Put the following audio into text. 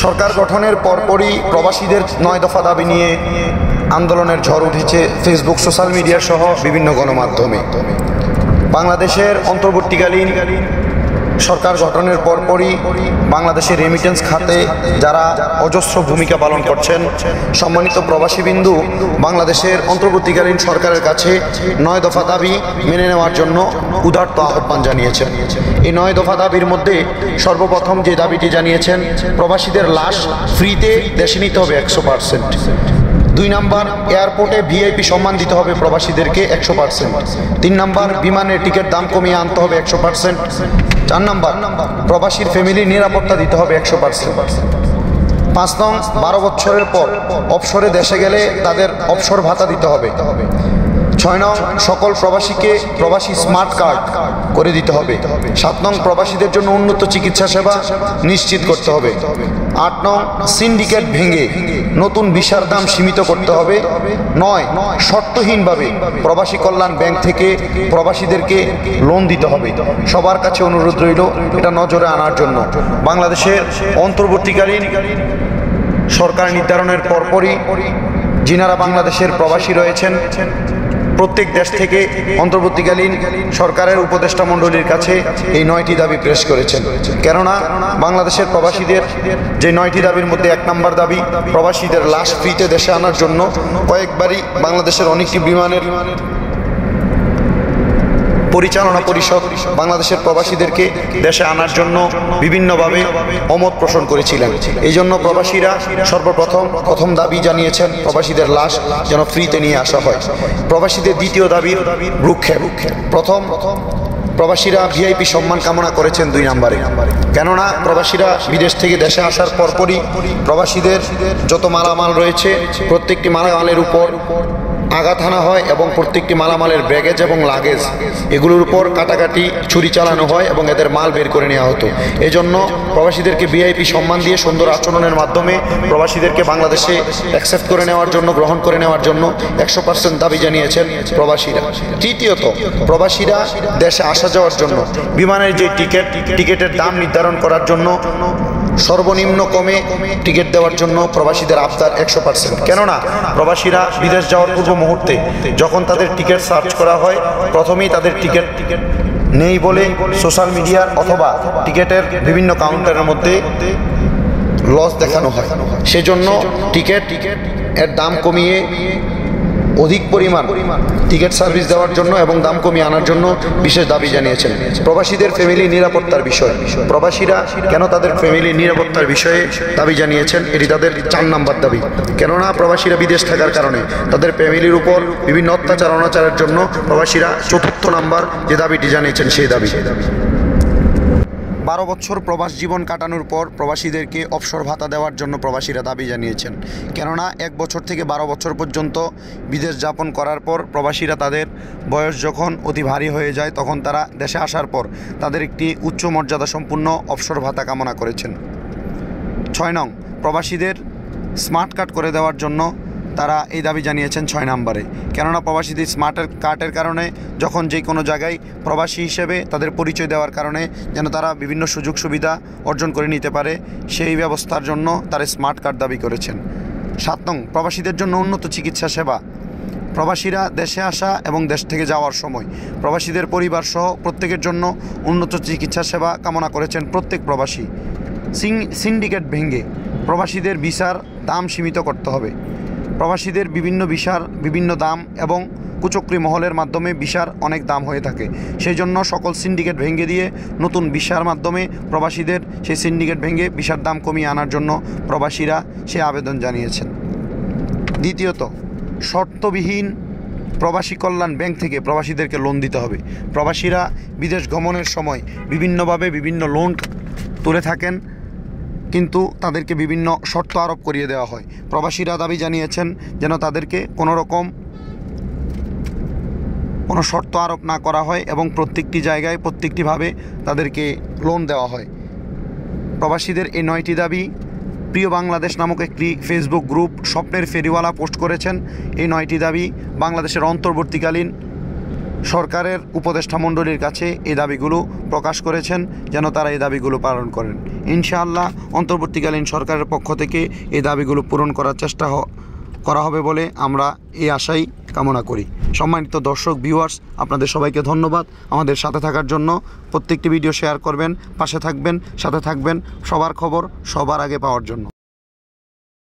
সরকার গঠনের পরপরই প্রবাসীদের 9 দফা দাবি নিয়ে আন্দোলনের ঝড় উঠেছে ফেসবুক, সোশ্যাল মিডিয়া সহ বিভিন্ন গণমাধ্যমে। বাংলাদেশের অন্তর্বর্তীকালীন সরকার গঠনের পরপরই বাংলাদেশের রেমিটেন্স খাতে যারা অজস্র ভূমিকা পালন করছেন, সম্মানিত প্রবাসীবিন্দু, বাংলাদেশের অন্তর্বর্তীকালীন সরকারের কাছে 9 দফা দাবি মেনে নেওয়ার জন্য উদারত আহ্বান জানিয়েছেন। এই 9 দফা দাবির মধ্যে সর্বপ্রথম যে দাবিটি জানিয়েছেন, প্রবাসীদের লাশ ফ্রিতে দেশে নিতে হবে 100%। 2 নম্বর, এয়ারপোর্টে ভিআইপি সম্মান দিতে হবে প্রবাসীদেরকে 100%। 3 নম্বর, বিমানের টিকিট দাম কমিয়ে আনতে হবে 100%। 4 নম্বর, প্রবাসীর ফ্যামিলির নিরাপত্তা দিতে হবে 100%। 5 নং, 12 বছরের পর অবসরে দেশে গেলে তাদের অবসর ভাতা দিতে হবে। 6 নং, সকল প্রবাসীকে প্রবাসী স্মার্ট কার্ড করে দিতে হবে। 7 নং, প্রবাসীদের জন্য উন্নত চিকিৎসা সেবা নিশ্চিত করতে হবে। 8 নং, সিন্ডিকেট ভেঙে নতুন ভিসার দাম সীমিত করতে হবে। 9, শর্তহীনভাবে প্রবাসী কল্যাণ ব্যাংক থেকে প্রবাসীদেরকে লোন দিতে হবে। সবার কাছে অনুরোধ রইল এটা নজরে আনার জন্য। বাংলাদেশের অন্তর্বর্তীকালীন সরকার নির্ধারণের পরপরই যিনারা বাংলাদেশের প্রবাসী রয়েছেন, প্রত্যেক দেশ থেকে অন্তর্বর্তীকালীন সরকারের উপদেষ্টা মণ্ডলীর কাছে এই 9টি দাবি পেশ করেছেন। কেননা বাংলাদেশের প্রবাসীদের যে 9টি দাবির মধ্যে 1 নম্বর দাবি, প্রবাসীদের লাশ ফ্রিতে দেশে আনার জন্য কয়েকবারই বাংলাদেশের অনেকটি বিমানের পরিচালনা পরিষদ বাংলাদেশের প্রবাসীদেরকে দেশে আনার জন্য বিভিন্নভাবে অমত পোষণ করেছিলেন। এই জন্য প্রবাসীরা প্রথম দাবি জানিয়েছেন প্রবাসীদের লাশ যেন ফ্রিতে নিয়ে আসা হয়। প্রবাসীদের দ্বিতীয় দাবি ভ্রুক্ষেপ। প্রথম, প্রবাসীরা ভিআইপি সম্মান কামনা করেছেন 2 নম্বরে। কেননা প্রবাসীরা বিদেশ থেকে দেশে আসার পরপরই প্রবাসীদের যত মালামাল রয়েছে প্রত্যেকটি মালামালের উপর আঘাত হানা হয় এবং প্রত্যেকটি মালামালের ব্যাগেজ এবং লাগেজ এগুলোর উপর কাটাকাটি ছুরি চালানো হয় এবং এদের মাল বের করে নেওয়া হতো। এজন্য প্রবাসীদেরকে ভিআইপি সম্মান দিয়ে সুন্দর আচরণের মাধ্যমে প্রবাসীদেরকে বাংলাদেশে অ্যাকসেপ্ট করে নেওয়ার জন্য, গ্রহণ করে নেওয়ার জন্য 100% দাবি জানিয়েছেন প্রবাসীরা। তৃতীয়ত, প্রবাসীরা দেশে আসা যাওয়ার জন্য বিমানের যে টিকিটের দাম নির্ধারণ করার জন্য সর্বনিম্ন কমে টিকিট দেওয়ার জন্য প্রবাসীদের আবদার 100%। কেননা প্রবাসীরা বিদেশ যাওয়ার পূর্ব মুহূর্তে যখন তাদের টিকিট সার্চ করা হয়, প্রথমেই তাদের টিকিট নেই বলে সোশ্যাল মিডিয়ার অথবা টিকিটের বিভিন্ন কাউন্টারের মধ্যে লস দেখানো হয়। সেজন্য টিকিট এর দাম কমিয়ে অধিক পরিমাণ টিকিট সার্ভিস দেওয়ার জন্য এবং দাম কমিয়ে আনার জন্য বিশেষ দাবি জানিয়েছেন। প্রবাসীদের ফ্যামিলি নিরাপত্তার বিষয়, প্রবাসীরা কেন তাদের ফ্যামিলি নিরাপত্তার বিষয়ে দাবি জানিয়েছেন, এটি তাদের 4 নম্বর দাবি। কেননা প্রবাসীরা বিদেশ থাকার কারণে তাদের ফ্যামিলির উপর বিভিন্ন অত্যাচার অনাচারের জন্য প্রবাসীরা 4র্থ নম্বর যে দাবিটি জানিয়েছেন সেই দাবি। 12 বছর প্রবাস জীবন কাটানোর পর প্রবাসীদেরকে অবসর ভাতা দেওয়ার জন্য প্রবাসীরা দাবি জানিয়েছেন। কেননা 1 বছর থেকে 12 বছর পর্যন্ত বিদেশ যাপন করার পর প্রবাসীরা তাদের বয়স যখন অতি ভারী হয়ে যায় তখন তারা দেশে আসার পর তাদের একটি উচ্চ মর্যাদা সম্পন্ন অবসর ভাতা কামনা করেছেন। 6 নং, প্রবাসীদের স্মার্ট কার্ড করে দেওয়ার জন্য তারা এই দাবি জানিয়েছেন 6 নম্বরে। কেননা প্রবাসীদের স্মার্ট কার্ডের কারণে যখন যে কোনো জায়গায় প্রবাসী হিসেবে তাদের পরিচয় দেওয়ার কারণে যেন তারা বিভিন্ন সুযোগ সুবিধা অর্জন করে নিতে পারে, সেই ব্যবস্থার জন্য তারা স্মার্ট কার্ড দাবি করেছেন। 7 নং, প্রবাসীদের জন্য উন্নত চিকিৎসা সেবা। প্রবাসীরা দেশে আসা এবং দেশ থেকে যাওয়ার সময় প্রবাসীদের পরিবার সহ প্রত্যেকের জন্য উন্নত চিকিৎসা সেবা কামনা করেছেন প্রত্যেক প্রবাসী। সিন্ডিকেট ভেঙে প্রবাসীদের ভিসার দাম সীমিত করতে হবে। প্রবাসীদের বিভিন্ন ভিসার বিভিন্ন দাম এবং কুচক্রি মহলের মাধ্যমে ভিসার অনেক দাম হয়ে থাকে, সেই জন্য সকল সিন্ডিকেট ভেঙে দিয়ে নতুন ভিসার মাধ্যমে প্রবাসীদের সেই সিন্ডিকেট ভেঙে ভিসার দাম কমিয়ে আনার জন্য প্রবাসীরা সে আবেদন জানিয়েছেন। দ্বিতীয়ত, শর্তবিহীন প্রবাসী কল্যাণ ব্যাংক থেকে প্রবাসীদেরকে লোন দিতে হবে। প্রবাসীরা বিদেশ গমনের সময় বিভিন্নভাবে বিভিন্ন লোন তুলে থাকেন, কিন্তু তাদেরকে বিভিন্ন শর্ত আরোপ করিয়ে দেওয়া হয়। প্রবাসীরা দাবি জানিয়েছেন যেন তাদেরকে কোনো শর্ত আরোপ না করা হয় এবং প্রত্যেকটি জায়গায় প্রত্যেকটিভাবে তাদেরকে লোন দেওয়া হয়। প্রবাসীদের এই 9টি দাবি প্রিয় বাংলাদেশ নামক একটি ফেসবুক গ্রুপ স্বপ্নের ফেরিওয়ালা পোস্ট করেছেন। এই 9টি দাবি বাংলাদেশের অন্তর্বর্তীকালীন সরকারের উপদেষ্টা মণ্ডলীর কাছে এই দাবিগুলো প্রকাশ করেছেন যেন তারা এই দাবিগুলো পালন করেন। ইনশাআল্লাহ অন্তর্বর্তীকালীন সরকারের পক্ষ থেকে এই দাবিগুলো পূরণ করার চেষ্টা করা হবে বলে আমরা এই আশাই কামনা করি। সম্মানিত দর্শক ভিউয়ার্স, আপনাদের সবাইকে ধন্যবাদ আমাদের সাথে থাকার জন্য। প্রত্যেকটি ভিডিও শেয়ার করবেন, পাশে থাকবেন, সাথে থাকবেন, সবার খবর সবার আগে পাওয়ার জন্য।